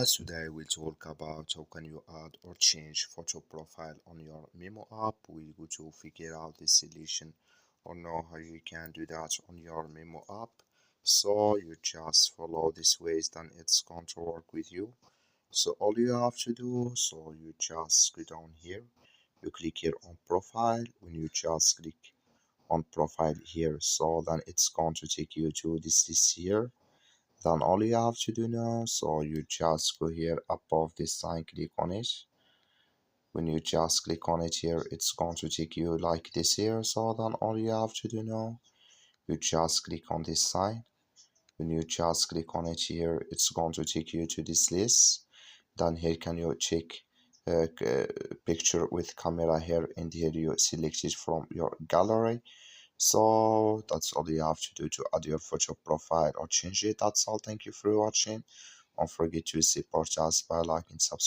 Today we'll talk about how can you add or change photo profile on your Mimo app. We go to figure out the solution or know how you can do that on your Mimo app. So you just follow this ways, then it's going to work with you. So all you have to do, so you just go down here, you click here on profile. When you just click on profile here, so then it's going to take you to this list here. Then all you have to do now, so you just go here above this sign, click on it. When you just click on it here, it's going to take you like this here. So then all you have to do now, you just click on this sign. When you just click on it here, it's going to take you to this list. Then here can you check picture with camera here, and here you select it from your gallery. So that's all you have to do to add your photo profile or change it. That's all. Thank you for watching. Don't forget to support us by liking, subscribe.